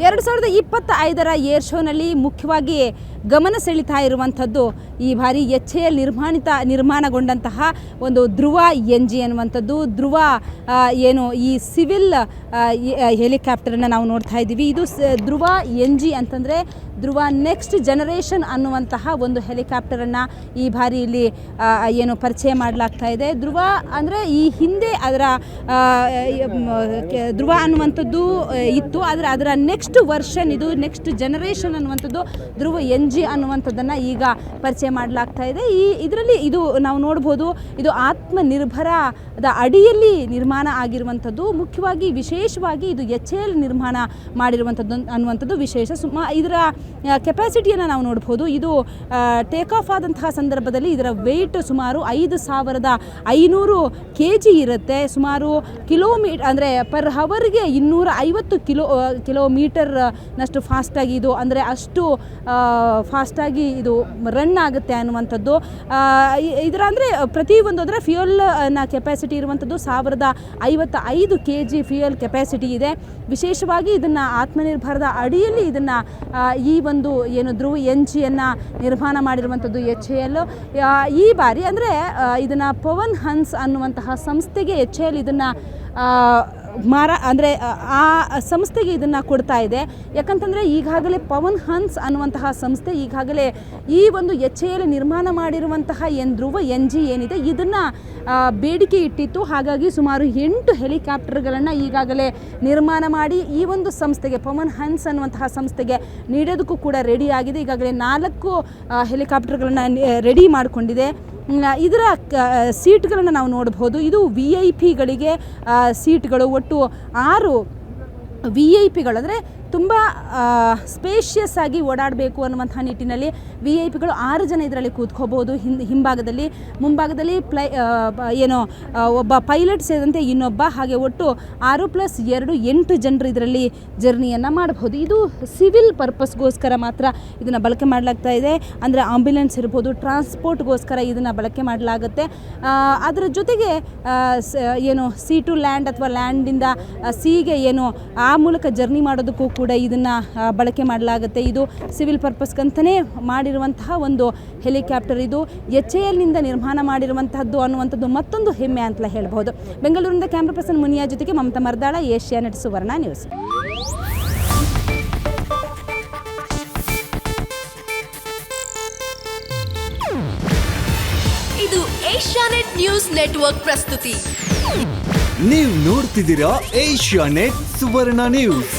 2025ರ air ಶೋನಲ್ಲಿ ಮುಖ್ಯವಾಗಿ ಗಮನ ಸೆಳೀತಾ ಇರುವಂಥದ್ದು ಈ ಬಾರಿ HAL ನಿರ್ಮಾಣಗೊಂಡಂತಹ ಒಂದು ಧ್ರುವ NG ಅನ್ನುವಂಥದ್ದು. ಧ್ರುವ ಏನು ಈ ಸಿವಿಲ್ ಹೆಲಿಕಾಪ್ಟರನ್ನು ನಾವು ನೋಡ್ತಾ ಇದ್ದೀವಿ. ಇದು ಧ್ರುವ NG ಅಂತಂದರೆ ಧ್ರುವ ನೆಕ್ಸ್ಟ್ ಜನರೇಷನ್ ಅನ್ನುವಂತಹ ಒಂದು ಹೆಲಿಕಾಪ್ಟರನ್ನು ಈ ಬಾರಿ ಇಲ್ಲಿ ಏನು ಪರಿಚಯ ಮಾಡಲಾಗ್ತಾ ಇದೆ. ಧ್ರುವ ಅಂದರೆ ಈ ಹಿಂದೆ ಅದರ ಧ್ರುವ ಅನ್ನುವಂಥದ್ದು ಇತ್ತು, ಆದರೆ ಅದರ ನೆಕ್ಸ್ಟ್ ವರ್ಷನ್ ಇದು ನೆಕ್ಸ್ಟ್ ಜನರೇಷನ್ ಅನ್ನುವಂಥದ್ದು ಧ್ರುವ NG ಅನ್ನುವಂಥದ್ದನ್ನು ಈಗ ಪರಿಚಯ ಮಾಡಲಾಗ್ತಾ ಇದೆ. ಇದರಲ್ಲಿ ಇದು ನಾವು ನೋಡ್ಬೋದು, ಇದು ಆತ್ಮನಿರ್ಭರದ ಅಡಿಯಲ್ಲಿ ನಿರ್ಮಾಣ ಆಗಿರುವಂಥದ್ದು. ಮುಖ್ಯವಾಗಿ ವಿಶೇಷವಾಗಿ ಇದು HAL ನಿರ್ಮಾಣ ಮಾಡಿರುವಂಥದ್ದು ಅನ್ನುವಂಥದ್ದು ವಿಶೇಷ. ಇದರ ಕೆಪಾಸಿಟಿಯನ್ನು ನಾವು ನೋಡ್ಬೋದು. ಇದು ಟೇಕ್ ಆಫ್ ಆದಂತಹ ಸಂದರ್ಭದಲ್ಲಿ ಇದರ ವೆಯ್ಟ್ ಸುಮಾರು 5500 kg ಇರುತ್ತೆ. ಸುಮಾರು ಕಿಲೋಮೀಟರ್ ಅಂದರೆ ಪರ್ ಹವರ್ಗೆ 250 ಕಿಲೋಮೀಟರ್ನಷ್ಟು ಫಾಸ್ಟಾಗಿ ಇದು ಅಂದರೆ ಅಷ್ಟು ಫಾಸ್ಟಾಗಿ ಇದು ರನ್ ಆಗುತ್ತೆ ಅನ್ನುವಂಥದ್ದು. ಇದರ ಅಂದರೆ ಪ್ರತಿಯೊಂದು ಅದರ ಫ್ಯೂಯಲ್ನ ಕೆಪಾಸಿಟಿ ಇರುವಂಥದ್ದು 1055 kg ಫ್ಯೂಯಲ್ ಕೆಪಾಸಿಟಿ ಇದೆ. ವಿಶೇಷವಾಗಿ ಇದನ್ನು ಆತ್ಮನಿರ್ಭರದ ಅಡಿಯಲ್ಲಿ ಇದನ್ನು ಈ ಒಂದು ಏನು ಧ್ರುವ NGಯನ್ನು ನಿರ್ಮಾಣ ಮಾಡಿರುವಂಥದ್ದು HAL. ಈ ಬಾರಿ ಅಂದರೆ ಇದನ್ನು ಪವನ್ ಹನ್ಸ್ ಅನ್ನುವಂತಹ ಸಂಸ್ಥೆಗೆ HAL ಇದನ್ನು ಅಂದರೆ ಆ ಸಂಸ್ಥೆಗೆ ಇದನ್ನು ಕೊಡ್ತಾ ಇದೆ. ಯಾಕಂತಂದರೆ ಈಗಾಗಲೇ ಪವನ್ ಹನ್ಸ್ ಅನ್ನುವಂತಹ ಸಂಸ್ಥೆ ಈಗಾಗಲೇ ಈ ಒಂದು HAL ನಿರ್ಮಾಣ ಮಾಡಿರುವಂತಹ ಧ್ರುವ NG ಏನಿದೆ ಇದನ್ನು ಬೇಡಿಕೆ ಇಟ್ಟಿತ್ತು. ಹಾಗಾಗಿ ಸುಮಾರು 8 ಹೆಲಿಕಾಪ್ಟರ್ಗಳನ್ನು ಈಗಾಗಲೇ ನಿರ್ಮಾಣ ಮಾಡಿ ಈ ಒಂದು ಸಂಸ್ಥೆಗೆ ಪವನ್ ಹನ್ಸ್ ಅನ್ನುವಂತಹ ಸಂಸ್ಥೆಗೆ ನೀಡೋದಕ್ಕೂ ಕೂಡ ರೆಡಿ ಆಗಿದೆ. ಈಗಾಗಲೇ 4 ಹೆಲಿಕಾಪ್ಟರ್ಗಳನ್ನು ರೆಡಿ ಮಾಡಿಕೊಂಡಿದೆ. ಇದರ ಸೀಟ್ಗಳನ್ನು ನಾವು ನೋಡ್ಬೋದು. ಇದು VIP-ಗಳಿಗೆ ಸೀಟ್ಗಳು, ಒಟ್ಟು 6 VIP-ಗಳು ಅಂದರೆ ತುಂಬ ಸ್ಪೇಷಿಯಸ್ ಆಗಿ ಓಡಾಡಬೇಕು ಅನ್ನುವಂಥ ನಿಟ್ಟಿನಲ್ಲಿ VIP-ಗಳು 6 ಜನ ಇದರಲ್ಲಿ ಕೂತ್ಕೋಬೋದು. ಹಿಂಭಾಗದಲ್ಲಿ, ಮುಂಭಾಗದಲ್ಲಿ ಏನು ಒಬ್ಬ ಪೈಲಟ್ ಸೇರಿದಂತೆ ಇನ್ನೊಬ್ಬ, ಹಾಗೆ ಒಟ್ಟು 6+2 8 ಜನರು ಇದರಲ್ಲಿ ಜರ್ನಿಯನ್ನು ಮಾಡಬಹುದು. ಇದು ಸಿವಿಲ್ ಪರ್ಪಸ್ಗೋಸ್ಕರ ಮಾತ್ರ ಇದನ್ನು ಬಳಕೆ ಮಾಡಲಾಗ್ತಾ ಇದೆ. ಅಂದರೆ ಆಂಬ್ಯುಲೆನ್ಸ್ ಇರ್ಬೋದು, ಟ್ರಾನ್ಸ್ಪೋರ್ಟ್ಗೋಸ್ಕರ ಇದನ್ನು ಬಳಕೆ ಮಾಡಲಾಗುತ್ತೆ. ಅದರ ಜೊತೆಗೆ ಏನು ಸಿ ಟು ಲ್ಯಾಂಡ್ ಅಥವಾ ಲ್ಯಾಂಡಿಂದ ಸಿಗೆ ಏನು ಆ ಮೂಲಕ ಜರ್ನಿ ಮಾಡೋದಕ್ಕೂ ಕೂಡ ಇದನ್ನು ಬಳಕೆ ಮಾಡಲಾಗುತ್ತೆ. ಇದು ಸಿವಿಲ್ ಪರ್ಪಸ್ಗಂತಲೇ ಮಾಡಿರುವಂತಹ ಒಂದು ಹೆಲಿಕಾಪ್ಟರ್. ಇದು HALನಿಂದ ನಿರ್ಮಾಣ ಮಾಡಿರುವಂತಹದ್ದು ಅನ್ನುವಂಥದ್ದು ಮತ್ತೊಂದು ಹೆಮ್ಮೆ ಅಂತಲೇ ಹೇಳ್ಬೋದು. ಬೆಂಗಳೂರಿನಿಂದ ಕ್ಯಾಮ್ರಾ ಪರ್ಸನ್ ಮುನಿಯಾ ಜೊತೆಗೆ ಮಮತಾ ಮರ್ದಾಳ, ಏಷ್ಯಾನೆಟ್ ಸುವರ್ಣ ನ್ಯೂಸ್. ಇದು ಏಷ್ಯಾನೆಟ್ ನ್ಯೂಸ್ ನೆಟ್ವರ್ಕ್ ಪ್ರಸ್ತುತಿ. ನೀವು ನೋಡ್ತಿದ್ದೀರಾ ಏಷ್ಯಾನೆಟ್ ಸುವರ್ಣ ನ್ಯೂಸ್.